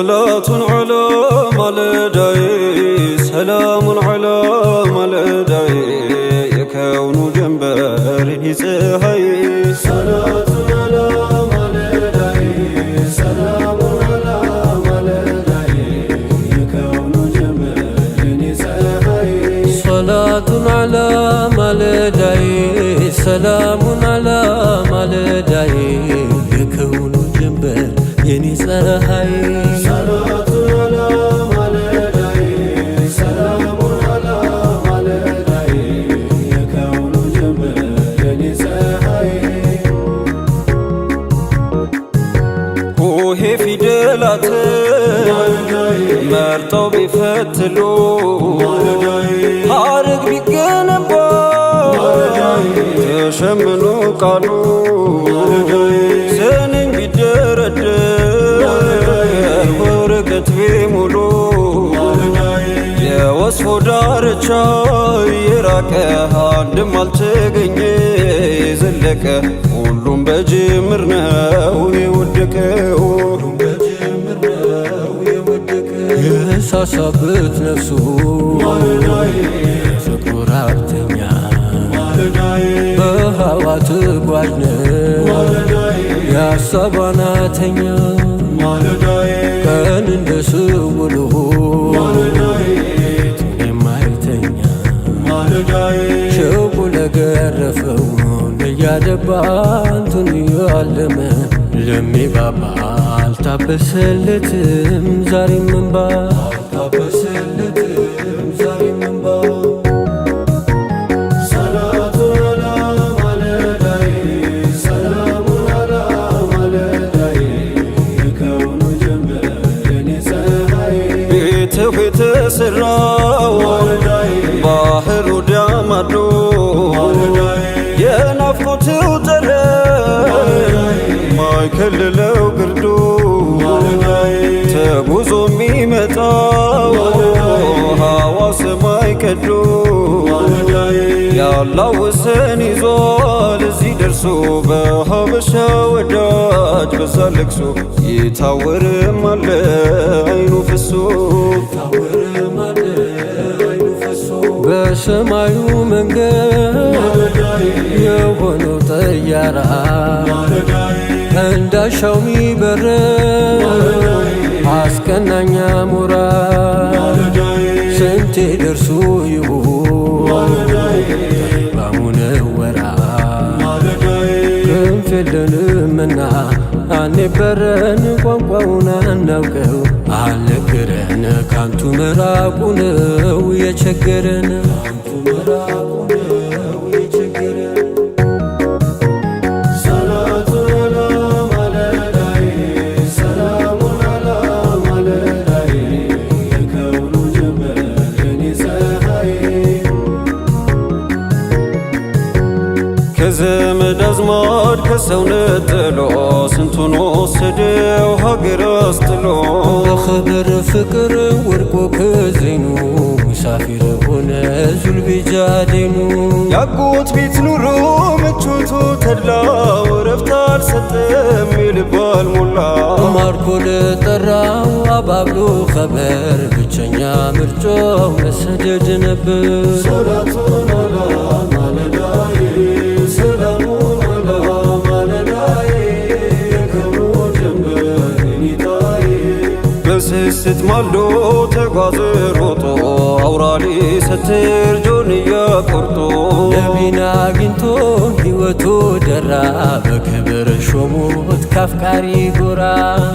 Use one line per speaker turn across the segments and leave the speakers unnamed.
صلاة على مالداي سلام على مالداي يكون جنبري سهي
صلاة على مالداي سلام على مالداي يكون جنبري سهي
صلاة على مالداي سلام على مالداي يكون جنبر يني سهي
صلاة على مالداي سلام على مالداي يكون جنبري سهي
وهي في دلات مرتو بفتلو حارق بيقنبا تشمنو قالو سنين بيدرد ورقت بيمولو የወስፎ ዳርቻ የራቀ አንድም አልተገኘ ዘለቀ ሁሉም በጅምር ነው የወደቀው
የሳሳበት ነፍሱ ፍቅሩ ራብተኛ በሃዋ ተጓዥ ነው የሀሳብ ዋናተኛ ቀን እንደ ስውሎ የማይተኛ ሸውቁ ለገረፈው ለያደባ አንቱን ያለመ ለሚባባ አልታበሰለትም ዛሬም እንባ አልታበሰለትም ዛሬም እንባ
صلاة على مالداي سلام على مالداي يكون جنبري سهي
ቤትህ የተሰራው ባህሩ ዳማዶ የናፍቆትው ጠረን ማይከልለው ግርዶ ተጉዞ የሚመጣው ሃዋ ሰማይ ቀዶ ያላው ወሰን ይዟል እዚህ ደርሶ በሀበሻ ወዳጅ በዛ ለቅሶ ይታወርም አለ አይኑ ፈሶ
በሰማዩ መንገድ የሆነው ጠያራ እንዳሻው ሚበር አስቀናኛ ሞራ ስንቴ ደርሶ ይሆን ባሙነወራ ክንፍ የለንምና አልነበረን ቋንቋውን አናውቀው አልነገረን ካንቱ መራቁ ነው የቸገረን
صلاة على مالداي سلام على مالداي يكون جنبري سهي
ከዘመድ አዝማድ ከሰው ነጥሎ ስንቱን ወሰደው ሀገር አስጥሎ
በኸበር ፍቅር ወድቆ ከዜኑ ሙሳፊር ሆነ ዙልቢጃዴኑ
ያጎት ቤት ኑሮ ምቾቱ ተድላው ረፍት አልሰጠም ይልባል ሞላ
ማርኮ ለጠራው አባብሎ ኸበር ብቸኛ ምርጫው መሰደድ ነበር
صلاة على مالداي سلام على مالداي يكون جنبري
በስስት ማልዶ ተጓዘ ሮጦ አውራሊ ሰትር ጆንያ ቆርጦ
ነቢና አግኝቶ ሕይወቱ ደራ በክብር ሾሞት ካፍቃሪ ጎራ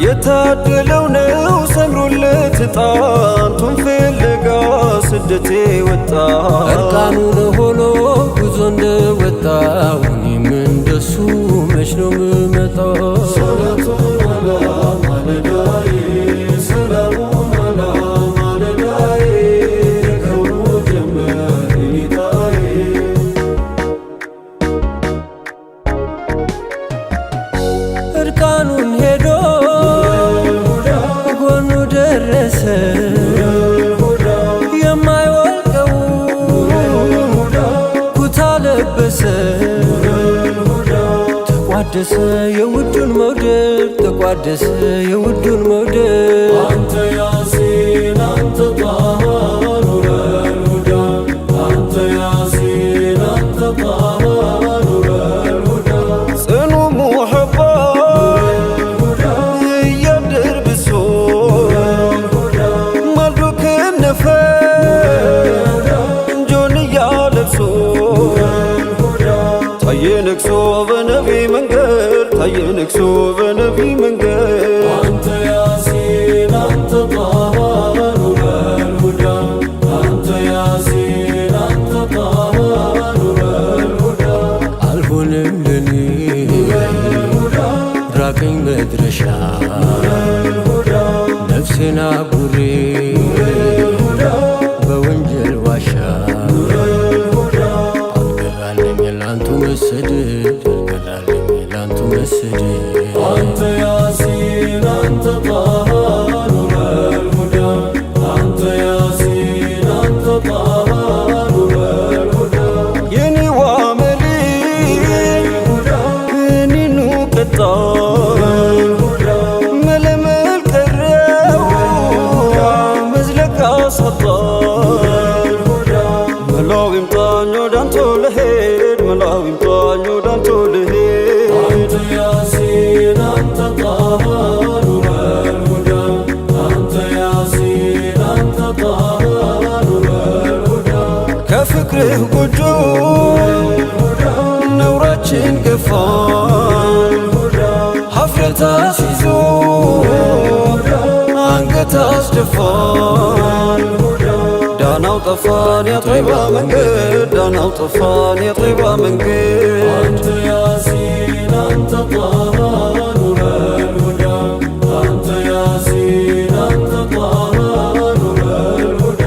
የታደለው ነው ሰምሮለት ጣንቱን ፍለጋ ስደቴ ወጣ
እርቃኑን ሆኖ ጉዞ እንደወጣው እኔም እንደሱ መች ነው ምመጣው
صلاة على مالداي سلام على مالداي يكون جنبري
እርቃኑን ሄዶ ጎኑ ደረሰ የማይወልቀው ኩታ ለበሰ ተቋደሰ የውዱን መውደድ ተቋደሰ የውዱን መውደድ ነፍሴን አጉሬ በወንጀል ዋሻ አልገራልኝ ላንቱ መሰደድ አልገራልኝ ላንቱ መሰደድ
አንተ ያሲን አንተ ጣሃ ኑረል ሁዳ አንተ ያሲን አንተ ጣሃ ኑረል ሁዳ
የኔዋ መሊ እኔኑ ቅጣ መለመል ቀረው መዝለቃ ሰጣ መላው ይምጣኝ ወዳንተ ልሄድ መላው ይምጣኝ ወዳንተ ልሄድ
አንተ ያሲን አንተ ጣሃ ኑረል ሁዳ አንተ ያሲን አንተ ጣሃ ኑረል ሁዳ
ከፍቅርህ ጎጆ ነውራችን ገፋ ሀፍረት አስይዞ አንገት አስደፋን ዳናው ጠፋን የጠይባ መንገድ ዳናው ጠፋን የጠይባ መንገድ
አንተ ያሲን አንተ ጣሃ ኑረል ሁዳ አንተ ያሲን አንተ ጣሃ ኑረል ሁዳ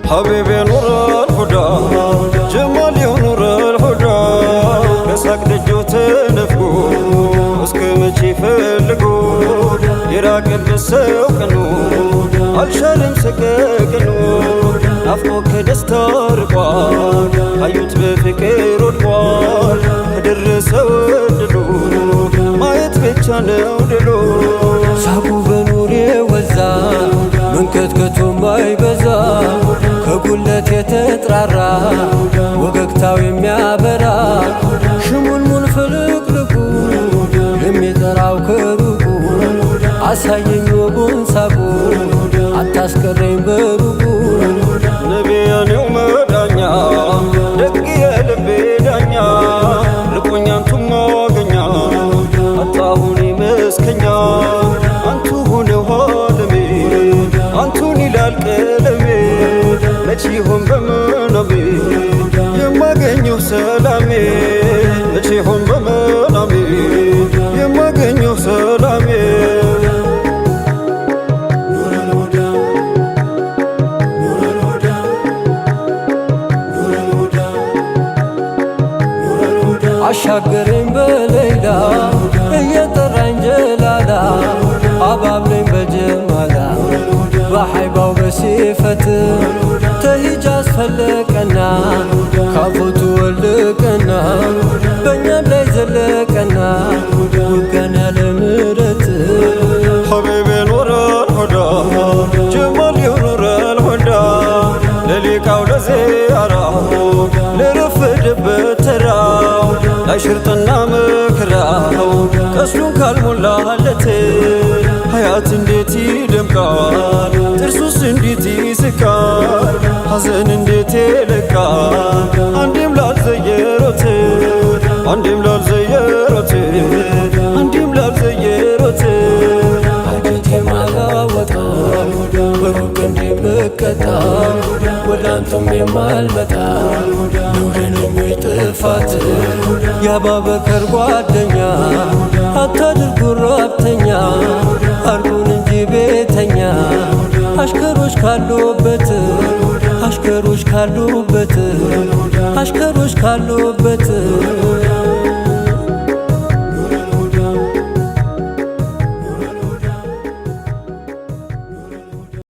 ሐቢቤ ኑረል ሁዳ ጀማል ኑረል ሁዳ ከሳቅ ደጆ ተነፍጎ እስከ መቼ ፈልጎ የራቀበት ሰው ቀኑ አልሻለም ሰቀቀኑ ናፍቆ ከደስታ ርቋል አዩት በፍቅር ወድቋል ከደረሰው እድሉ ማየት ብቻ ነው ድሉ
ሳቁ በኑሬ ወዛ መንከትከቱ ማይበዛ ከጉለት የተጥራራ ወገግታው የሚያበራ ሽሙንሙን ፍልቅልቁ የሚጠራው ከሩቁ አሳየኝ ወጉን ሳቁ አታስቀረኝ በሩቁ
ነቢያኔው መዳኛ ደግ የልቤ ዳኛ ልቆኛንቱም ማገኛ አጣሁኔ መስከኛ አንቱ ሆነው ዓለሜ አንቱን ይላል ቀለሜ መቼ ይሆን በመናሜ የማገኘው ሰላሜ መቼ ይሆን በመናሜ የማገኘው ሰላሜ
ኑረል ሁዳ ኑረል ሁዳ ኑረል ሁዳ ኑረል ሁዳ
አሻገረኝ በሌላ እየጠራኝ ጀላላ አባብለኝ በጀማላ በሐይባው በሲፈት ተሂጃዝ ፈለቀና ካፎቱ ወልቀና በእኛም ላይ ዘለቀና ውጋና ለምረት
ሐቢቤ ኑረል ሁዳ ጀማል ኑረል ሁዳ ለሊቃው ለዚያራው ለረፈደበት ተራው ላይሽርጥና መከራው ቀስሉን ካልሞላለት ሀያት እንዴት ይደምቃል ጥርሱስ እንዴት ይስቃል ሐዘን እንዴት ይለቃል አንዴም ላልዘየሮት አንዴም ላልዘየሮት አንዴም ላልዘየሮት
አንጀቴ ማላወጣ በሩቅ እንደምቀጣ ወደ አንተም የማልመጣ ኑረነኝ ጥፋት የአባበከር ጓደኛ አታድርጉ ራብተኛ አርጉን እንጂ ቤተኛ አሽከሮች ካሉበት አሽከሮች ካሉበት አሽከሮች ካሉበት